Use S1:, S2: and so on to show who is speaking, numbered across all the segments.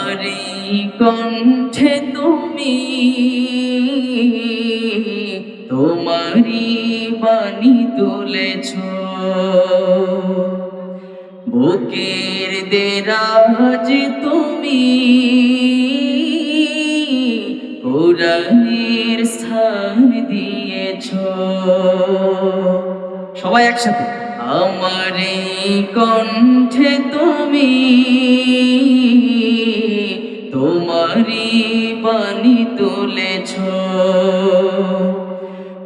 S1: আমারি কণ্ঠে তুমি তোমারি বাণী তুলেছ, বুকের দেরাজ তুমি কোরআনের স্থান দিয়েছ। সবাই একসাথে, আমার এই কণ্ঠে তুমি তোমারি বাণী তুলেছ,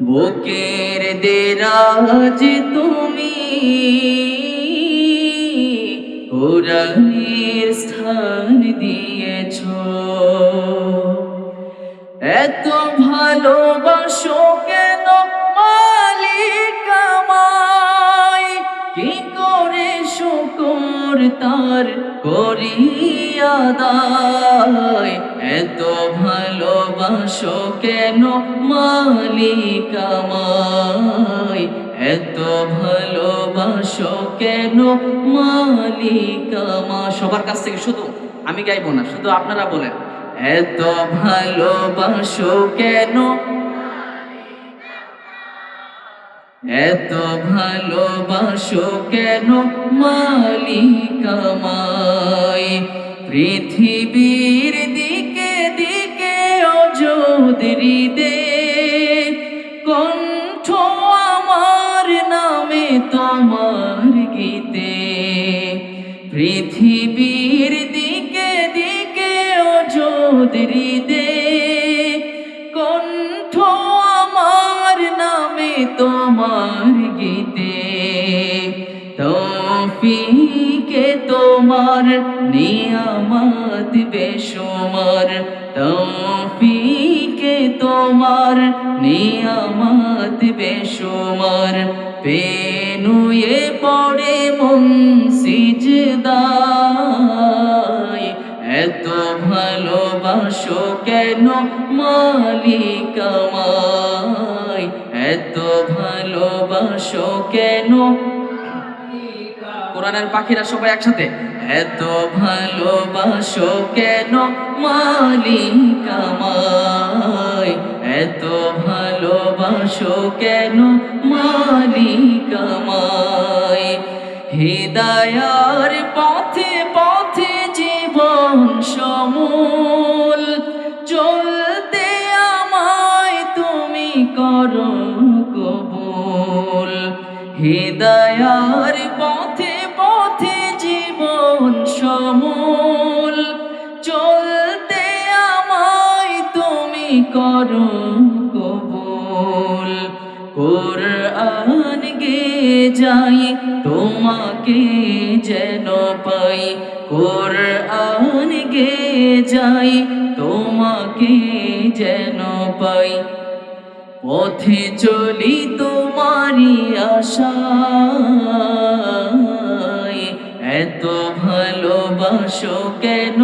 S1: বুকের দেরাজ তুমি কোরআনের স্থান দিয়েছ। এত ভালোবাসো কেন মালিক আমায়, কি করে শুকর তার করি আদায়। এত ভালোবাসো কেন মালিক আমায়, এত ভালোবাসো কেন মালিক আমায়। সবার কাছ থেকে শুধু আমি গাইবো না, শুধু আপনারা বলেন, এত ভালোবাসো কেন, এত ভালোবাসো কেন মালিক আমায়। পৃথিবীর দিকে দিকে অযোধরি দে কণ্ঠ আমার নামে তোমার গীতে। পৃথিবীর দিকে দিকে অযোধরি দে কণ্ঠ আমার নামে তোমার গীতে। তৌফিকে তোমার নিয়ামত বেশুমার, তৌফিকে তোমার নিয়ামত বেশুমার। পেনুয়ে পড়ে মন সিজদায়, এত ভালোবাসো কেন মালিক আমায়, এত ভালোবাসো কেন। কোরআনের পাখিরা সবাই একসাথে, এত ভালোবাসো কেন মালিক আমায়, এত ভালোবাসো কেন মালিক আমায়। হিদায়ার পথে পথে জীবন সমূল চলতে আমায় তুমি করো কবুল। হিদায়ার পথে পথে জীবন সমূল চলতে আমায় তুমি করো কবুল। কোরআন গে যাই তোমাকে যেন পাই, কোরআন গে যাই তোমাকে যেন পাই। পথে চলি তোমারি আশায়, এত ভালোবাসো কেন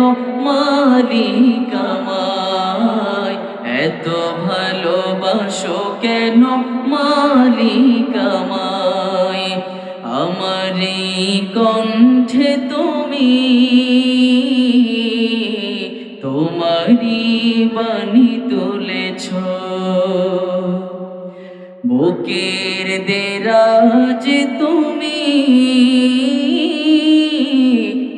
S1: মালিক আমায়, এত ভালোবাসো কেন মালিক আমায়। আমারি কণ্ঠে তুমি তোমারি বাণী তুলেছ, বুকের দেরাজ তুমি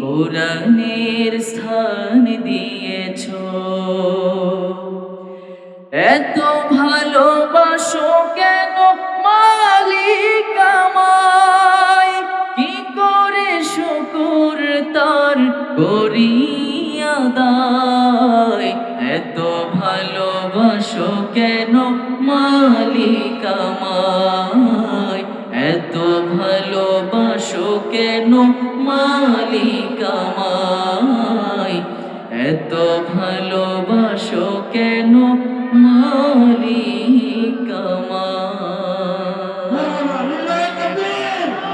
S1: কোরআনের স্থান দিয়েছ। এত ভালোবাসো কেন মালিক আমায়, কি করে শুকর তার করি আদায়। এত ভালোবাসো কেন মালিক আমায়, এত ভালোবাসো কেন মালিক আমায়।